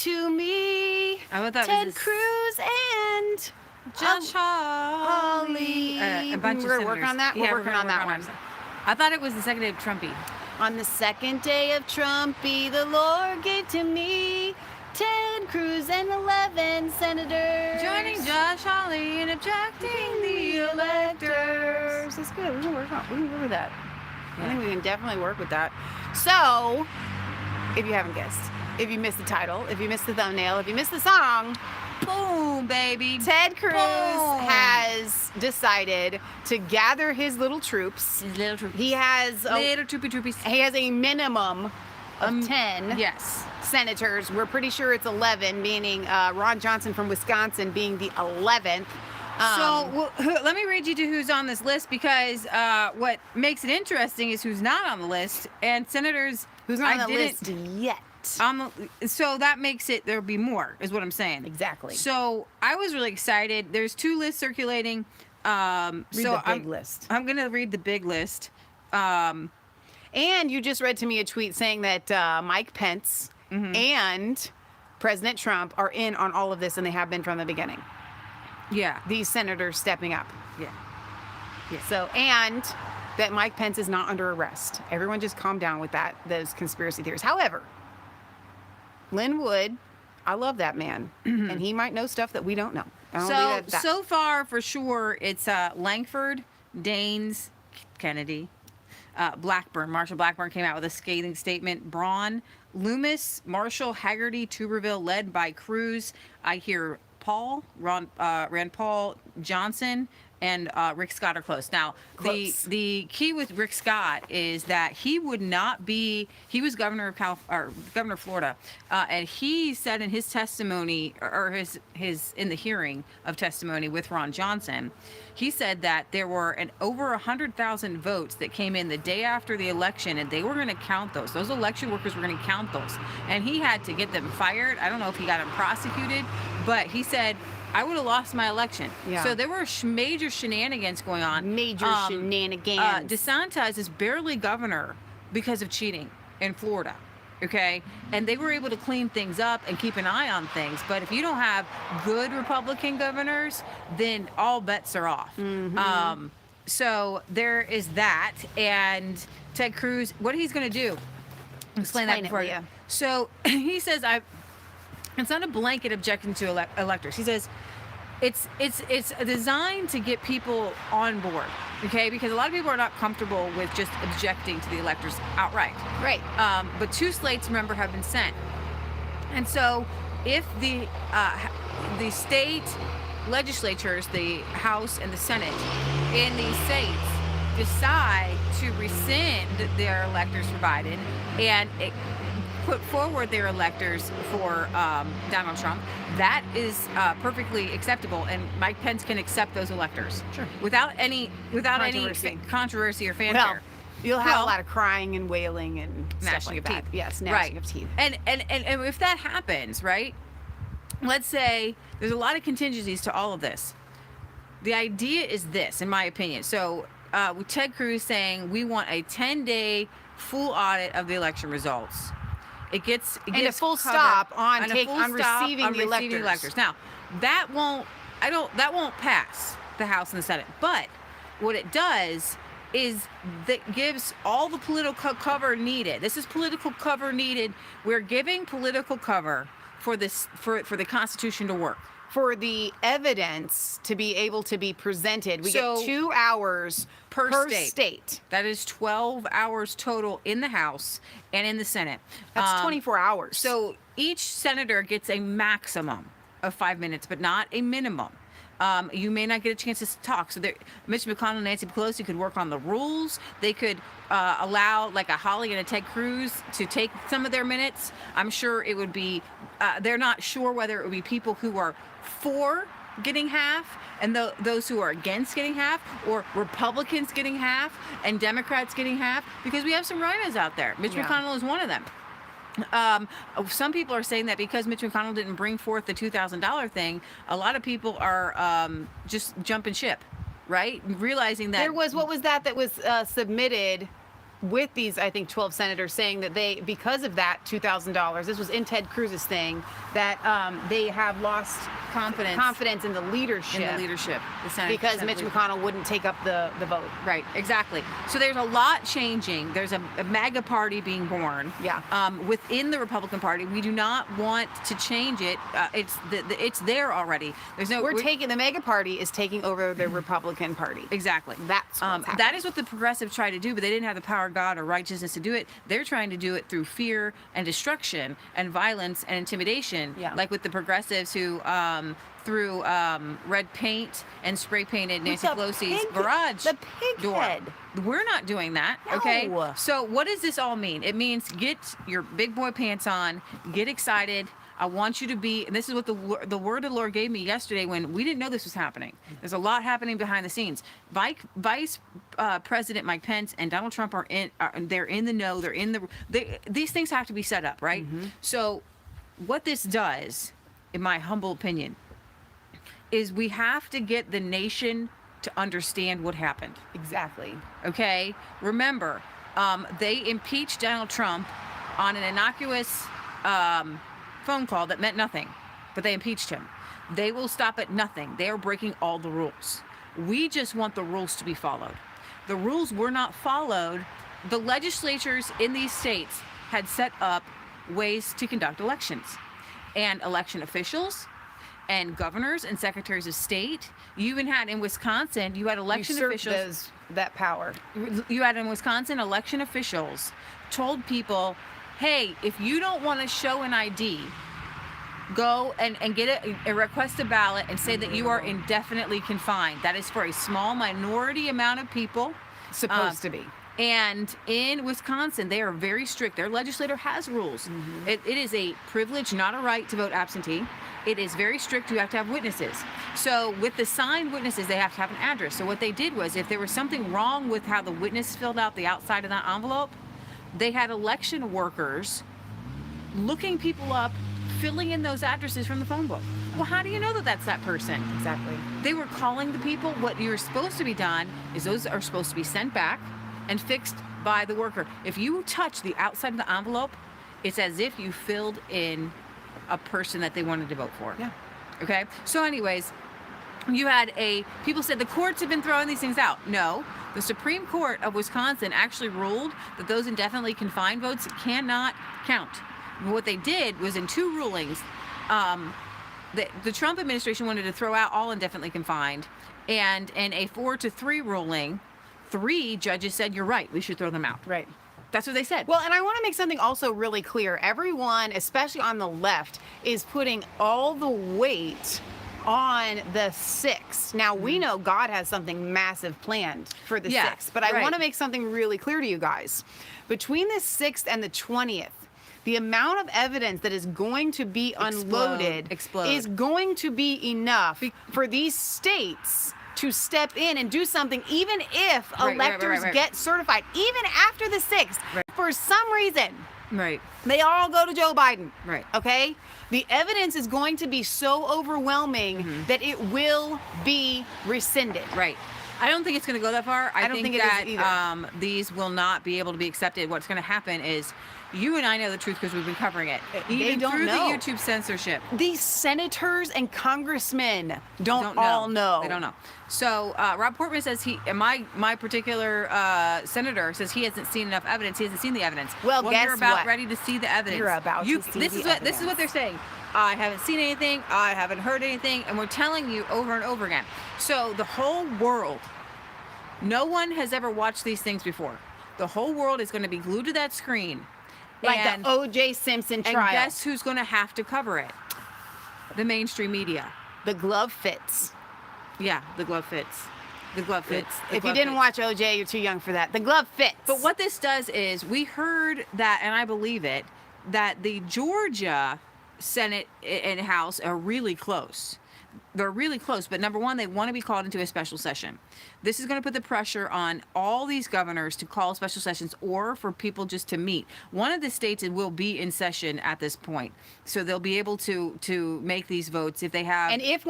to me. I thought Ted Cruz and Josh Hawley. A bunch we're working on that. Yeah, we're working on that one. I thought it was the second day of Trumpy. On the second day of Trumpy, the Lord gave to me Ted Cruz and 11 senators. Joining Josh Hawley in objecting the electors. That's good. We can work with that. Yeah. I think we can definitely work with that. So, if you haven't guessed, if you missed the title, if you missed the thumbnail, if you missed the song, boom, baby. Ted Cruz has decided to gather his little troops. His little troops. He has little troopies. He has a minimum of 10 senators. We're pretty sure it's 11, meaning Ron Johnson from Wisconsin being the 11th. Let me read you to who's on this list, because what makes it interesting is who's not on the list, and senators who's not on the list yet. So that makes it there'll be more, is what I'm saying. Exactly. So I was really excited. There's 2 lists circulating. Read the big list. I'm gonna read the big list. And you just read to me a tweet saying that Mike Pence and President Trump are in on all of this, and they have been from the beginning. Yeah. These senators stepping up. Yeah. So, and that Mike Pence is not under arrest. Everyone just calm down with those conspiracy theories. However, Lynn Wood, I love that man, and he might know stuff that we don't know. So far, for sure, it's Langford, Daines, Kennedy, Blackburn. Marshall Blackburn came out with a scathing statement. Braun, Loomis, Marshall, Haggerty, Tuberville, led by Cruz. I hear Rand Paul, Johnson, and Rick Scott are close. Now, the key with Rick Scott is that he would not be. He was governor of Florida, and he said in his testimony, or his in the hearing of testimony with Ron Johnson, he said that there were over 100,000 votes that came in the day after the election, and they were going to count those. Those election workers were going to count those, and he had to get them fired. I don't know if he got them prosecuted, but he said, I would have lost my election. Yeah. So there were major shenanigans going on. Major shenanigans. DeSantis is barely governor because of cheating in Florida. Okay? And they were able to clean things up and keep an eye on things. But if you don't have good Republican governors, then all bets are off. So there is that. And Ted Cruz, what he's going to do, explain that before you. So he says, it's not a blanket objection to electors. He says it's designed to get people on board, okay? Because a lot of people are not comfortable with just objecting to the electors outright. Right. But 2 slates, remember, have been sent. And so if the state legislatures, the House and the Senate in these states, decide to rescind their electors for Biden and put forward their electors for Donald Trump, that is perfectly acceptable, and Mike Pence can accept those electors without any controversy or fanfare. Well, you'll have a lot of crying and wailing and stuff like that. Yes, gnashing of teeth. And if that happens, right? Let's say there's a lot of contingencies to all of this. The idea is this, in my opinion. So with Ted Cruz saying we want a 10-day full audit of the election results. It gets a full stop on receiving the electors. Now, that won't pass the House and the Senate. But what it does is that gives all the political cover needed. This is political cover needed. We're giving political cover for this for the Constitution to work. For the evidence to be able to be presented, we get 2 hours per state. That is 12 hours total in the House and in the Senate. That's 24 hours. So each senator gets a maximum of 5 minutes, but not a minimum. You may not get a chance to talk. So Mitch McConnell and Nancy Pelosi could work on the rules. They could allow like a Hawley and a Ted Cruz to take some of their minutes. I'm sure it would be, they're not sure whether it would be people who are for getting half and those who are against getting half, or Republicans getting half and Democrats getting half, because we have some rhinos out there. Mitch McConnell is one of them. Some people are saying that because Mitch McConnell didn't bring forth the $2,000 thing, a lot of people are just jumping ship, right? Realizing that there was, what was that was submitted with these, I think, 12 senators saying that they, because of that $2,000, this was in Ted Cruz's thing, that they have lost confidence in the leadership. The Senate Because Mitch leadership. McConnell wouldn't take up the vote. Right, exactly. So there's a lot changing. There's a MAGA party being born. Yeah. Within the Republican Party, we do not want to change it. It's there already. There's no. The MAGA party is taking over the Republican Party. Exactly. That's what's happening. that is what the progressives try to do, but they didn't have the power of God or righteousness to do it. They're trying to do it through fear and destruction and violence and intimidation. Yeah. Like with the progressives who threw red paint and spray painted Nancy the Pelosi's pig- garage the pig door. head. We're not doing that, okay? No. So what does this all mean? It means get your big boy pants on, get excited. I want you to be, and this is what the word of the Lord gave me yesterday when we didn't know this was happening. There's a lot happening behind the scenes. Vice President Mike Pence and Donald Trump they're in the know. These things have to be set up, right? Mm-hmm. So what this does, in my humble opinion, is we have to get the nation to understand what happened. Exactly. Okay? Remember, they impeached Donald Trump on an innocuous phone call that meant nothing, but they impeached him. They will stop at nothing. They are breaking all the rules. We just want the rules to be followed. The rules were not followed. The legislatures in these states had set up ways to conduct elections, and election officials and governors and secretaries of state. You even had in Wisconsin, you had election officials. That power. You had in Wisconsin, election officials told people, hey, if you don't want to show an ID, go and get a request a ballot and say that you are indefinitely confined. That is for a small minority amount of people. Supposed to be. And in Wisconsin, they are very strict. Their legislator has rules. It is a privilege, not a right, to vote absentee. It is very strict. You have to have witnesses. So with the signed witnesses, they have to have an address. So what they did was, if there was something wrong with how the witness filled out the outside of that envelope, they had election workers looking people up, filling in those addresses from the phone book. Well, how do you know that that's that person? Exactly. They were calling the people. What you're supposed to be done is those are supposed to be sent back and fixed by the worker. If you touch the outside of the envelope, it's as if you filled in a person that they wanted to vote for. Yeah. Okay? So anyways, you had people said the courts have been throwing these things out. No. The Supreme Court of Wisconsin actually ruled that those indefinitely confined votes cannot count. What they did was, in two rulings, the Trump administration wanted to throw out all indefinitely confined, and in a 4-3 ruling, 3 judges said, you're right, we should throw them out. Right. That's what they said. Well, and I want to make something also really clear. Everyone, especially on the left, is putting all the weight on the 6th. Now, we know God has something massive planned for the 6th, but I want to make something really clear to you guys. Between the 6th and the 20th, the amount of evidence that is going to be unloaded is going to be enough for these states to step in and do something, even if electors get certified, even after the 6th, for some reason. Right. They all go to Joe Biden. Right. Okay? The evidence is going to be so overwhelming that it will be rescinded. Right. I don't think it's going to go that far. I don't think that it is either. These will not be able to be accepted. What's going to happen is, you and I know the truth because we've been covering it. They don't through know. the YouTube censorship. These senators and congressmen don't all know. They don't know. So Rob Portman says my particular senator says he hasn't seen enough evidence. He hasn't seen the evidence. Well, guess you're about what? ready to see the evidence. You're about to see this the is what evidence. This is what they're saying. I haven't seen anything. I haven't heard anything, and we're telling you over and over again. So the whole world, no one has ever watched these things before. The whole world is going to be glued to that screen. Like the O.J. Simpson trial. And guess who's going to have to cover it? The mainstream media. The glove fits. Yeah, the glove fits. The glove fits. If you didn't watch O.J., you're too young for that. The glove fits. But what this does is, we heard that, and I believe it, that the Georgia Senate and House are really close. they're really close, but number one, they want to be called into a special session. This is going to put the pressure on all these governors to call special sessions or for people just to meet. One of the states will be in session at this point, so they'll be able to make these votes if they have. And if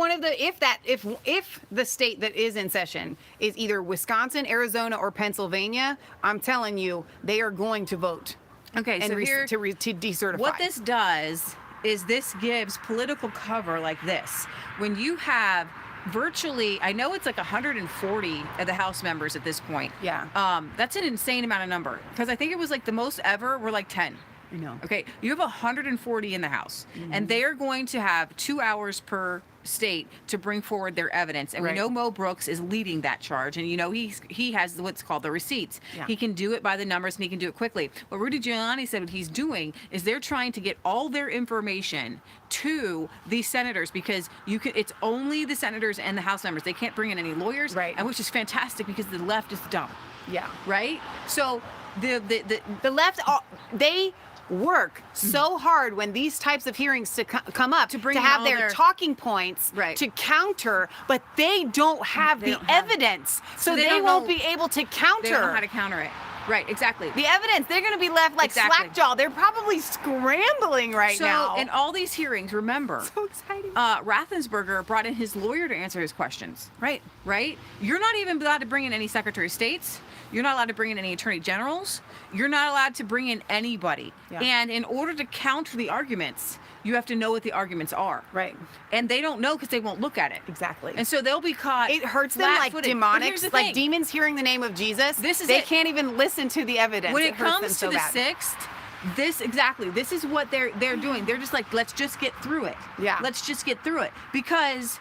the state that is in session is either Wisconsin, Arizona, or Pennsylvania, I'm telling you, they are going to vote. Okay, and so here to decertify. what this does is this gives political cover like this. When you have virtually, I know it's like 140 of the House members at this point. Yeah. That's an insane amount of number because I think it was like the most ever were like 10. I know. Okay, you have 140 in the House, and they are going to have 2 hours per state to bring forward their evidence. And Right. we know Mo Brooks is leading that charge, and you know he has what's called the receipts. Yeah. He can do it by the numbers, and he can do it quickly. What Rudy Giuliani said what he's doing is they're trying to get all their information to these senators because it's only the senators and the House members. They can't bring in any lawyers, Right. and which is fantastic because the left is dumb, Yeah. right? So the The left, they work so hard when these types of hearings come up To bring in have all their their- talking points Right. to counter, but they don't have They the don't have- evidence, so they they don't won't know- be able to counter. they don't know how to counter it. Right, exactly. The evidence, they're going to be left like Exactly. slackjaw. They're probably scrambling right So now. in all these hearings, remember, So exciting. Raffensperger brought in his lawyer to answer his questions. Right? You're not even allowed to bring in any Secretary of States. You're not allowed to bring in any Attorney Generals. You're not allowed to bring in anybody. Yeah. And in order to counter the arguments, you have to know what the arguments are. Right. And they don't know because they won't look at it. Exactly. And so they'll be caught. It hurts them like flat-footed. But here's demonics, the like thing. demons hearing the name of Jesus. This is they it. can't even listen to the evidence. When it hurts them comes so to the bad. 6th, this is what they're doing. They're just like, let's just get through it. Yeah. Let's just get through it. Because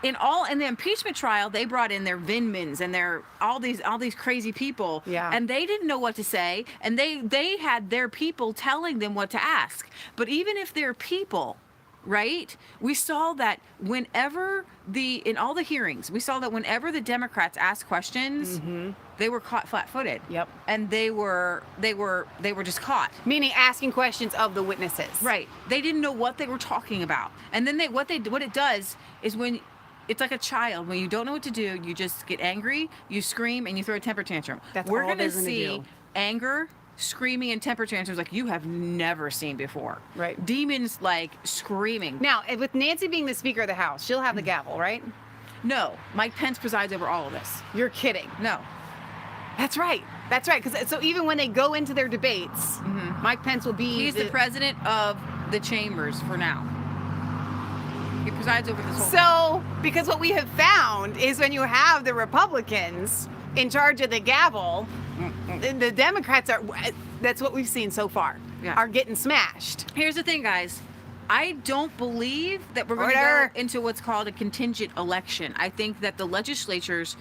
in the impeachment trial, they brought in their Vindmans and their all these crazy people. Yeah. And they didn't know what to say. And they had their people telling them what to ask. But even if their people, right? We saw that whenever in all the hearings, we saw that whenever the Democrats asked questions, they were caught flat-footed. Yep. And they were just caught. Meaning asking questions of the witnesses. Right. They didn't know what they were talking about. And then what it does is when it's like a child, when you don't know what to do, you just get angry, you scream, and you throw a temper tantrum. We're gonna gonna see do. anger, screaming, and temper tantrums like you have never seen before. Right. Demons like screaming. Now, with Nancy being the Speaker of the House, she'll have the gavel, right? No, Mike Pence presides over all of this. You're kidding. No. That's right. That's right. Because so even when they go into their debates, Mike Pence will be. He's the president of the chambers for now. He presides over this whole thing. So, because what we have found is when you have the Republicans in charge of the gavel, the Democrats that's what we've seen so far, Yeah. are getting smashed. Here's the thing, guys. I don't believe that we're going to Order. go into what's called a contingent election. I think that the legislatures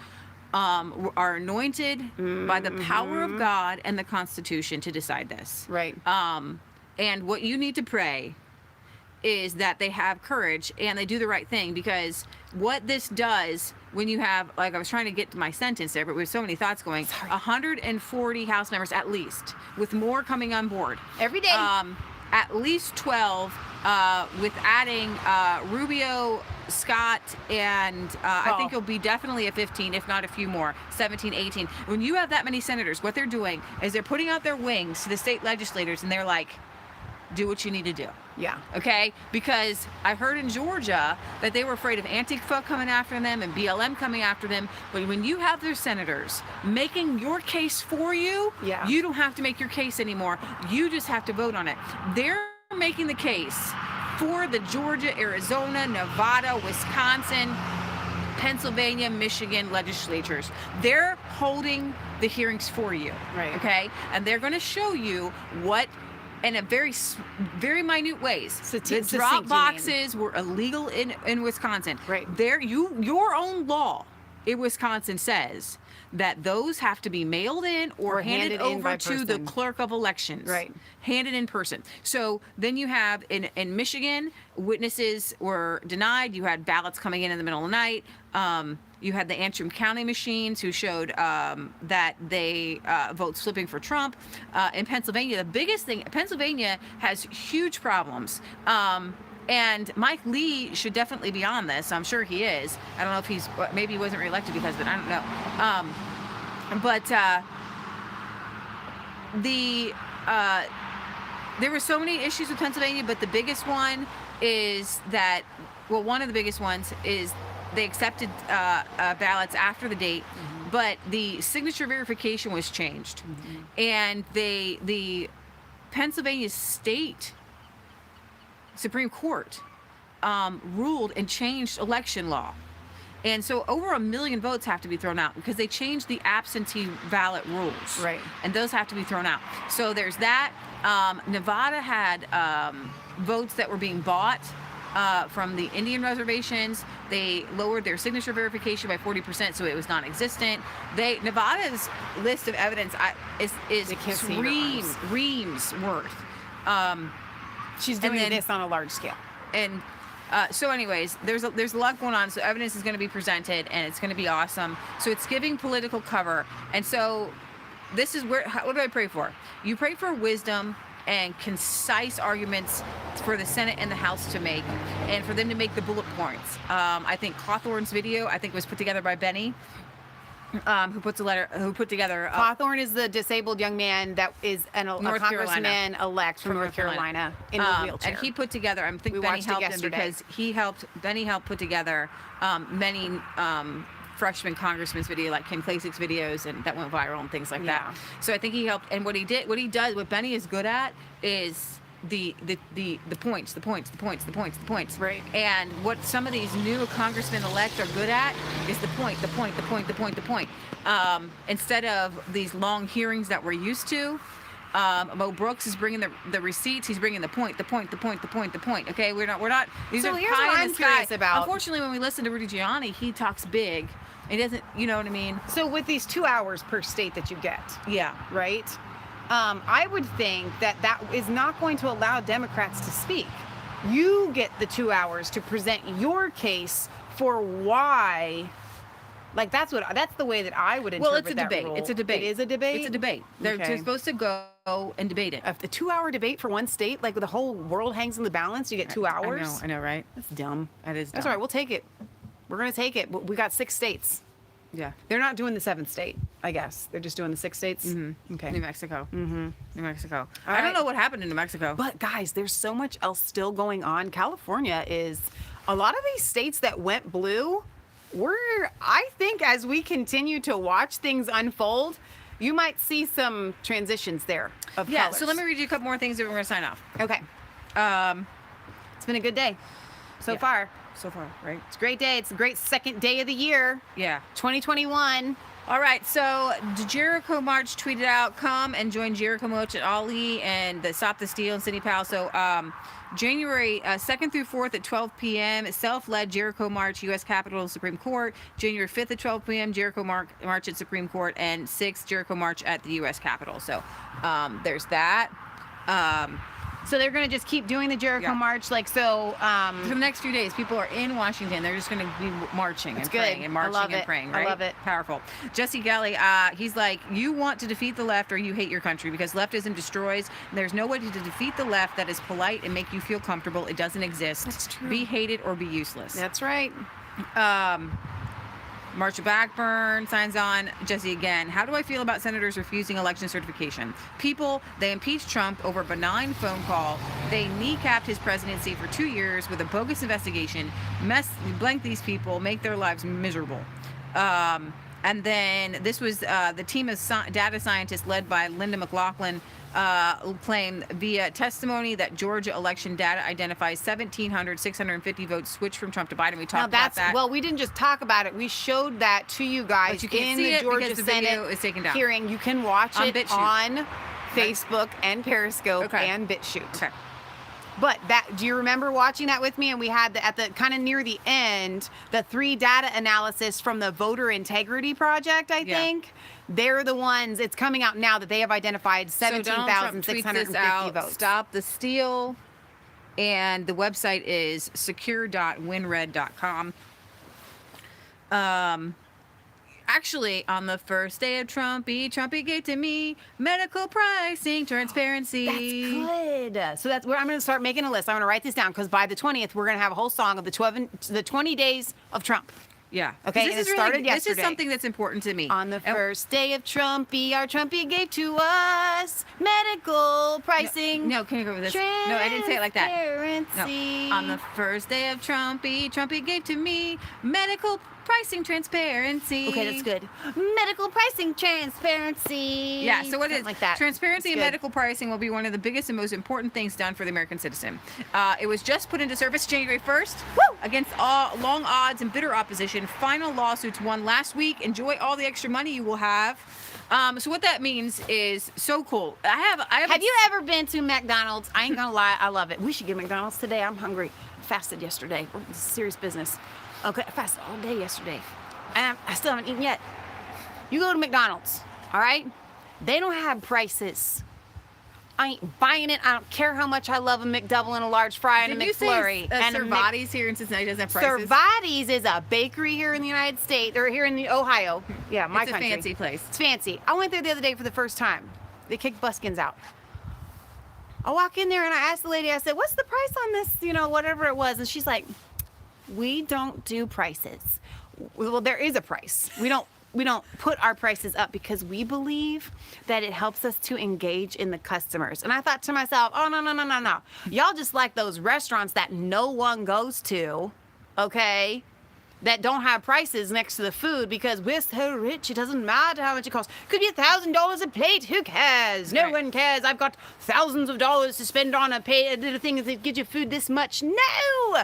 are anointed by the power of God and the Constitution to decide this. Right. And what you need to pray is that they have courage and they do the right thing, because what this does when you have, like, I was trying to get to my sentence there, but we have so many thoughts going. 140 House members at least, with more coming on board. Every day. At least 12, with adding Rubio, Scott, and I think it'll be definitely a 15, if not a few more, 17, 18. When you have that many senators, what they're doing is they're putting out their wings to the state legislators, and they're like, do what you need to do. Yeah. Okay? Because I heard in Georgia that they were afraid of Antifa coming after them and BLM coming after them. But when you have their senators making your case for you, Yeah. you don't have to make your case anymore. You just have to vote on it. They're making the case for the Georgia, Arizona, Nevada, Wisconsin, Pennsylvania, Michigan legislatures. They're holding the hearings for you. Right. Okay? And they're going to show you what, in a very minute ways. The Succinct, you drop mean. boxes were illegal in Wisconsin. Right. Your own law in Wisconsin says that those have to be mailed in or handed handed in by over to the person. clerk of elections. Right. Handed in person. So then you have in Michigan, witnesses were denied. You had ballots coming in the middle of the night. You had the Antrim County machines who showed that they vote slipping for Trump. In Pennsylvania, the biggest thing, Pennsylvania has huge problems. And Mike Lee should definitely be on this. I'm sure he is. I don't know if maybe he wasn't reelected because of it. I don't know. But there were so many issues with Pennsylvania, but the biggest one is that, well, one of the biggest ones is they accepted ballots after the date, but the signature verification was changed. And the Pennsylvania State Supreme Court ruled and changed election law. And so over 1 million votes have to be thrown out because they changed the absentee ballot rules. Right. And those have to be thrown out. So there's that. Nevada had votes that were being bought from the Indian reservations. They lowered their signature verification by 40%, so it was non-existent. Nevada's list of evidence is reams worth. She's doing this on a large scale. And so anyways, there's a lot going on. So evidence is going to be presented, and it's going to be awesome. So it's giving political cover. And so this is what do I pray for? You pray for wisdom and concise arguments for the Senate and the House to make, and for them to make the bullet points. I think Cawthorn's video, was put together by Benny, who put together. Cawthorn is the disabled young man that is a congressman-elect from North Carolina in a wheelchair. And he put together, Benny helped him because Benny helped put together many freshman congressman's video, like Kim Klasik's videos, and that went viral and things like that. So I think he helped. And what Benny is good at is the points. Right. And what some of these new congressmen-elect are good at is the point. Instead of these long hearings that we're used to, Mo Brooks is bringing the receipts. He's bringing the point. Okay, we're not. These So are here's pie what in I'm the sky. curious about. Unfortunately, when we listen to Rudy Giuliani, he talks big. He doesn't. You know what I mean? So with these 2 hours per state that you get, Yeah. right? I would think that is not going to allow Democrats to speak. You get the 2 hours to present your case for why. Like that's the way that I would interpret it's a that debate. rule. It's a debate. It is a debate. It's a debate. They're supposed to go and debate it. A 2 hour debate for one state, like the whole world hangs in the balance. You get 2 hours. I know, right? That's dumb. That is dumb. That's all right. We'll take it. We're gonna take it. We got 6 states. Yeah. They're not doing the 7th state, I guess. They're just doing the 6 states. Mm-hmm. Okay. New Mexico. Mm-hmm. New Mexico. All I don't right. know what happened in New Mexico. But guys, there's so much else still going on. California is a lot of these states that went blue. I think as we continue to watch things unfold, you might see some transitions there of colors. So let me read you a couple more things and we're going to sign off. Okay. It's been a good day so far. So far, right? It's a great day. It's a great second day of the year. Yeah. 2021. All right, so the Jericho March tweeted out, come and join Jericho March at Hawley and the Stop the Steal in City Pal. So January 2nd through 4th at 12 p.m., self-led Jericho March, U.S. Capitol, Supreme Court. January 5th at 12 p.m., Jericho March at Supreme Court. And 6th, Jericho March at the U.S. Capitol. So there's that. So they're going to just keep doing the Jericho March, for the next few days, people are in Washington. They're just going to be marching and praying and marching and praying, right? I love it. Powerful. Jesse Galley, he's like, you want to defeat the left or you hate your country because leftism destroys. There's no way to defeat the left that is polite and make you feel comfortable. It doesn't exist. That's true. Be hated or be useless. That's right. Marsha Blackburn signs on. Jesse again. How do I feel about senators refusing election certification? People, they impeached Trump over a benign phone call. They kneecapped his presidency for 2 years with a bogus investigation. Blank these people, make their lives miserable. And then this was the team of data scientists led by Linda McLaughlin claimed via testimony that Georgia election data identifies 1,650 votes switched from Trump to Biden. We talked about that. Well, we didn't just talk about it. We showed that to you guys But you can't in see the it Georgia because the Senate video is taken down. hearing. You can watch On it BitChute. on Facebook and Periscope and BitChute. Okay. But do you remember watching that with me? And we had at the kind of near the end, the 3 data analysis from the Voter Integrity Project, I think. They're the ones, it's coming out now that they have identified 17,650 votes. Stop the steal. And the website is secure.winred.com. Actually, on the first day of Trumpy gave to me medical pricing transparency. That's good. So that's where I'm going to start making a list. I'm going to write this down because by the 20th, we're going to have a whole song of the 20 days of Trump. Yeah. Okay, and it started yesterday. This is something that's important to me. On the first day of Trumpy, our Trumpy gave to us medical pricing. No, can you go with this? No, I didn't say it like that. Transparency. No. On the first day of Trumpy gave to me medical pricing transparency. Okay, that's good. Medical pricing transparency. Yeah, so what Something is like that? transparency That's in good. medical pricing will be one of the biggest and most important things done for the American citizen. It was just put into service January 1st. Woo! Against all long odds and bitter opposition. Final lawsuits won last week. Enjoy all the extra money you will have. So what that means is so cool. Have you ever been to McDonald's? I ain't gonna lie, I love it. We should get McDonald's today. I'm hungry. Fasted yesterday. This is serious business. Okay, I fasted all day yesterday. And I still haven't eaten yet. You go to McDonald's, all right? They don't have prices. I ain't buying it. I don't care how much I love a McDouble and a large fry and Did a you say McFlurry. and a Cervati's here in Cincinnati doesn't have prices? Cervati's is a bakery here in the United States, or here in the Ohio. Yeah, my It's a country. fancy place. It's fancy. I went there the other day for the first time. They kicked buskins out. I walk in there and I asked the lady, I said, what's the price on this, whatever it was? And she's like, we don't do prices. Well, there is a price. We don't put our prices up because we believe that it helps us to engage in the customers. And I thought to myself, oh, no. Y'all just like those restaurants that no one goes to, okay, that don't have prices next to the food because we're so rich, it doesn't matter how much it costs. Could be $1,000 a plate. Who cares? No Right. one cares. I've got thousands of dollars to spend on a thing that gives you food this much. No!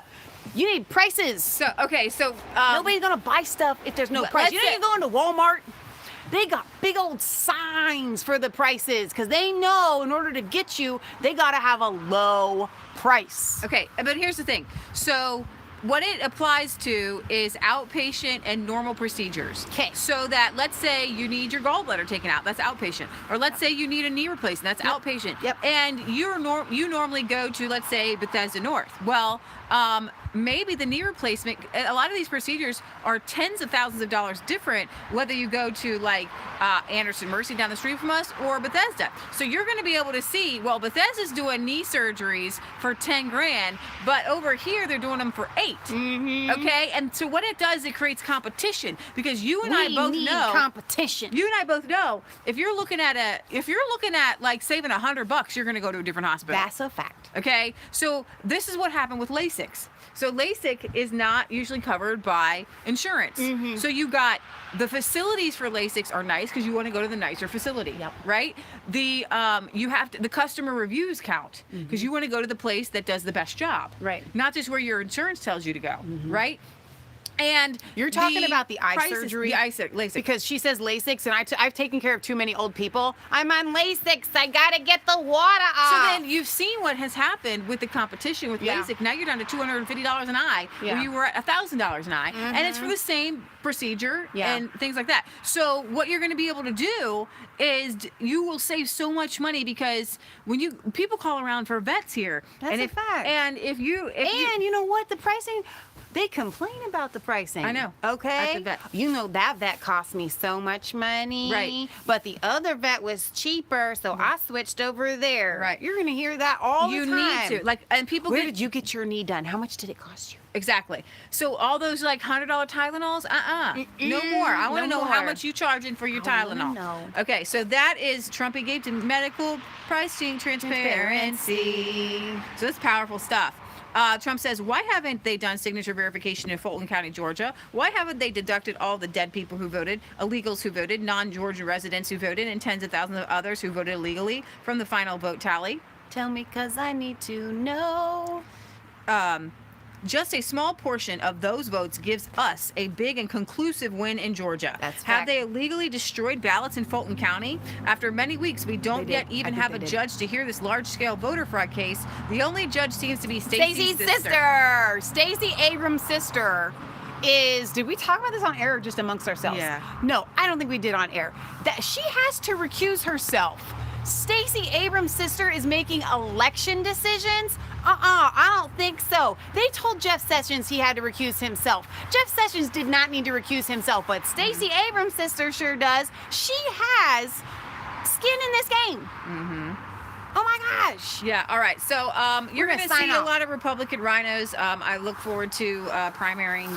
You need prices. So Nobody's gonna buy stuff if there's no price. let's You know, say- you go into Walmart, they got big old signs for the prices because they know in order to get you, they gotta have a low price. Okay, but here's the thing. So what it applies to is outpatient and normal procedures. 'Kay. So that let's say you need your gallbladder taken out, that's outpatient. Or let's say you need a knee replacement, that's outpatient. Yep. And you normally go to, let's say, Bethesda North. Well, maybe the knee replacement, a lot of these procedures are tens of thousands of dollars different whether you go to like Anderson Mercy down the street from us or Bethesda. So you're going to be able to see, well, Bethesda's doing knee surgeries for 10 grand, but over here they're doing them for 8. Mm-hmm. Okay? And so what it does, it creates competition because you and I We both need know competition. you and I both know if you're looking at like saving $100, you're going to go to a different hospital. That's a fact. Okay, so this is what happened with LASIK. So LASIK is not usually covered by insurance. Mm-hmm. So you got the facilities for LASIK are nice because you want to go to the nicer facility. Yep. Right. The the customer reviews count because you want to go to the place that does the best job. Right. Not just where your insurance tells you to go. Right. And You're talking about the eye prices- surgery? the LASIK. Because she says LASIK, and I've taken care of too many old people. I'm on LASIK. I gotta get the water off. So then you've seen what has happened with the competition with Yeah. LASIK. Now you're down to $250 an eye, Yeah. where you were at $1,000 an eye, and it's for the same procedure Yeah. and things like that. So what you're going to be able to do is you will save so much money because when people call around for vets here, That's and a if fact. and if you you know what? The pricing, they complain about the pricing. I know. Okay. At the vet. You know that vet cost me so much money. Right. But the other vet was cheaper, so I switched over there. Right. You're gonna hear that all you the time. need to and people Where get did you get your knee done? How much did it cost you? Exactly. So all those like $100 Tylenols, no more. I want to no know how more. much you charging for your I wanna Tylenol. know. Okay, so that is Trumpy gave to medical pricing transparency. So that's powerful stuff. Trump says, why haven't they done signature verification in Fulton County, Georgia? Why haven't they deducted all the dead people who voted, illegals who voted, non-Georgia residents who voted, and tens of thousands of others who voted illegally from the final vote tally? Tell me, 'cause I need to know. Just a small portion of those votes gives us a big and conclusive win in Georgia. That's Have fact. they illegally destroyed ballots in Fulton County? After many weeks, we don't They yet did. even I think have they a did. judge to hear this large-scale voter fraud case. The only judge seems to be Stacey's sister. Stacey Abrams' sister is. Did we talk about this on air or just amongst ourselves? Yeah. No, I don't think we did on air. That she has to recuse herself. Stacey Abrams' sister is making election decisions. I don't think so. They told Jeff Sessions he had to recuse himself. Jeff Sessions did not need to recuse himself, but Stacey Abrams' sister sure does. She has skin in this game. Oh my gosh. Yeah. All right. So you're gonna going to sign see off. a lot of Republican rhinos. I look forward to primarying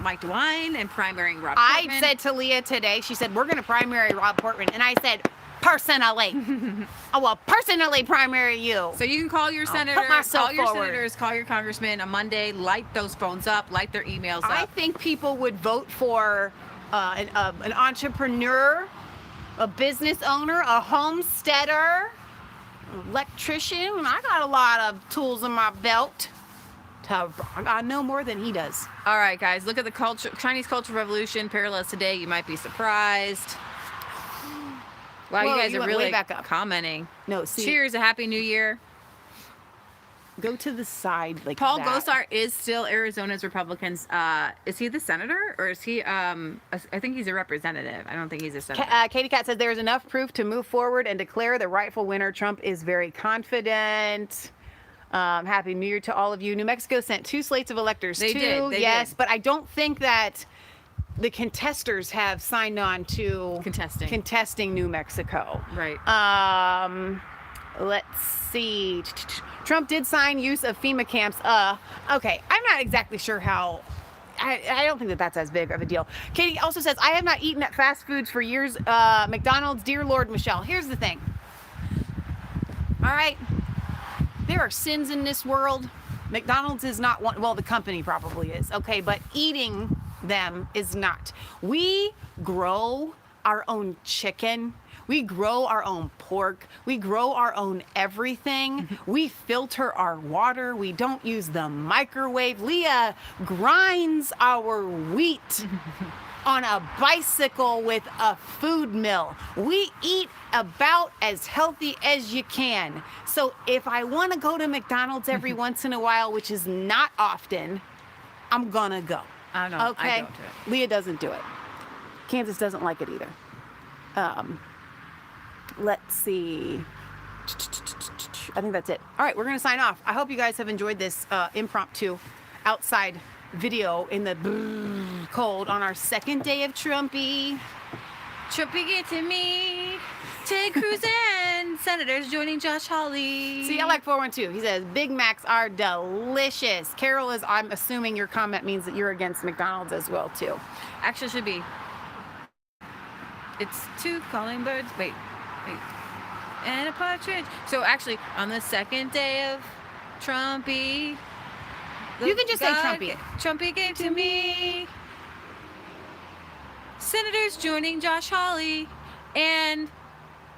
Mike DeWine and primarying Rob I Portman. said to Leah today, she said, we're going to primary Rob Portman. And I said, personally. I will personally primary you. So you can call your senator, myself call your forward. senators, call your congressman on Monday. Light those phones up, light their emails I up. think people would vote for an entrepreneur, a business owner, a homesteader, electrician. I got a lot of tools in my belt. I know more than he does. All right, guys, look at the culture, Chinese Cultural Revolution parallels today. You might be surprised. Wow, Whoa, you guys you are went really way back up. commenting. No, see, Cheers, a happy new year. go to the side like Paul that. Gosar is still Arizona's Republicans. Is he the senator or is he? I think he's a representative. I don't think he's a senator. Katie Cat says there is enough proof to move forward and declare the rightful winner. Trump is very confident. Happy New Year to all of you. New Mexico sent 2 slates of electors. They did, they yes, did. but I don't think that the contesters have signed on to contesting New Mexico. Right. Let's see. Trump did sign use of FEMA camps. Okay, I'm not exactly sure how. I don't think that that's as big of a deal. Katie also says, I have not eaten at fast foods for years. McDonald's, dear Lord, Michelle. Here's the thing. All right. There are sins in this world. McDonald's is not one. Well, the company probably is. Okay, but eating them is not. We grow our own chicken. We grow our own pork. We grow our own everything. We filter our water. We don't use the microwave. Leah grinds our wheat on a bicycle with a food mill. We eat about as healthy as you can. So if I want to go to McDonald's every once in a while, which is not often, I'm gonna go. I don't. Okay. I don't do it. Leah doesn't do it. Kansas doesn't like it either. Let's see. I think that's it. All right, we're going to sign off. I hope you guys have enjoyed this impromptu outside video in the cold on our second day of Trumpy. Trumpy get to me. Ted Cruz and senators joining Josh Hawley. See, I like 412. He says, Big Macs are delicious. Carol is, I'm assuming your comment means that you're against McDonald's as well, too. Actually, should be. It's 2 calling birds. Wait. And a partridge. So actually, on the second day of Trumpy. You can just say Trumpy. Trumpy gave to me. Senators joining Josh Hawley. And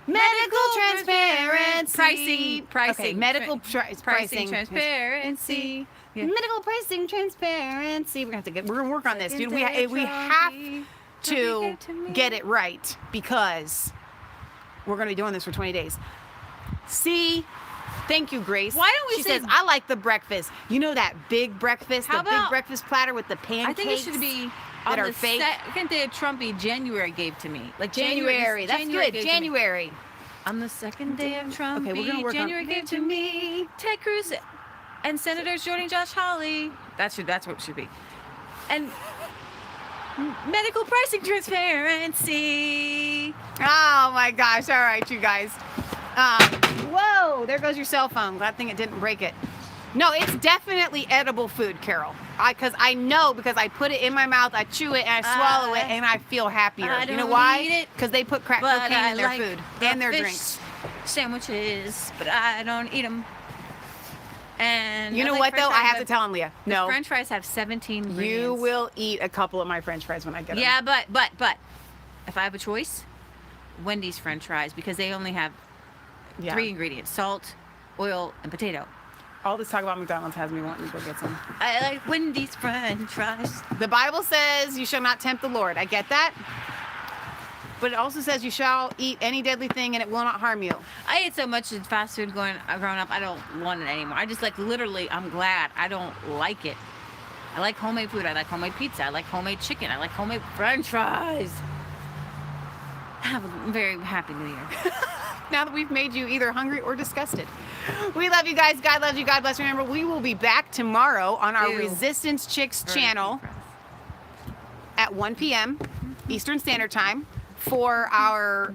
Medical transparency. Pricing. Okay, medical pricing transparency. Yeah. Medical pricing transparency. We're gonna work on this, dude. We Trumpy. have to Trumpy to me. get it right because we're gonna be doing this for 20 days. See, thank you, Grace. Why don't we She say- says, I like the breakfast. You know that big breakfast, How the big about- breakfast platter with the pancakes. I think it should be that on are the fake. second day of Trumpy. January gave to me. Like January. That's good. gave to me. January. On the second day of Trumpy. Okay, we're gonna work January on. gave to me. Ted Cruz and senators joining Josh Hawley. That's what it should be. And medical pricing transparency. Oh my gosh. All right, you guys. Whoa, there goes your cell phone. Glad thing it didn't break it. No, it's definitely edible food, Carol. Because I know because I put it in my mouth, I chew it, and I swallow it, and I feel happier. I You know don't why? eat it, Because they put crack but cocaine I in their like food the and their fish drinks. Sandwiches, but I don't eat them. And You I know like what, though? French I have fries, to tell him, Leah. the No. French fries have 17 ingredients. You will eat a couple of my French fries when I get them. Yeah, but if I have a choice, Wendy's French fries because they only have 3 ingredients: salt, oil, and potato. All this talk about McDonald's has me wanting to go get some. I like Wendy's French fries. The Bible says you shall not tempt the Lord. I get that. But it also says you shall eat any deadly thing and it will not harm you. I ate so much fast food growing up, I don't want it anymore. I just literally, I'm glad I don't like it. I like homemade food. I like homemade pizza. I like homemade chicken. I like homemade French fries. Have a very happy New Year. now that we've made you either hungry or disgusted. We love you guys. God loves you. God bless. Remember, we will be back tomorrow on our Ew. Resistance Chicks channel at 1 p.m. Eastern Standard Time for our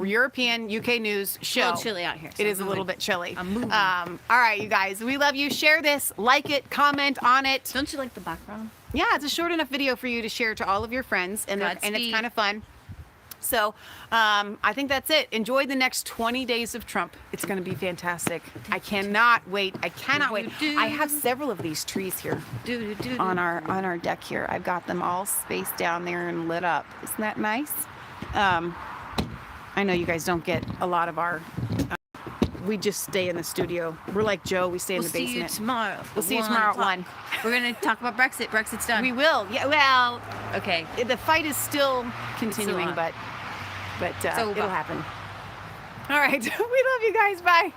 European UK news show. It's a little chilly out here. So It is I'm a little moving. bit chilly. I'm moving. All right, you guys. We love you. Share this, like it, comment on it. Don't you like the background? Yeah, it's a short enough video for you to share to all of your friends, and it's Godspeed. kind of fun. So I think that's it. Enjoy the next 20 days of Trump. It's going to be fantastic. I cannot wait. I cannot wait. I have several of these trees here on our deck here. I've got them all spaced down there and lit up. Isn't that nice? I know you guys don't get a lot of our. We just stay in the studio. We're like Joe. We stay in the basement. We'll see you tomorrow. We'll see you tomorrow at 1. We're gonna talk about Brexit. Brexit's done. We will. Yeah. Well, Okay. the fight is still continuing, on. but over. it'll happen. All right. We love you guys. Bye.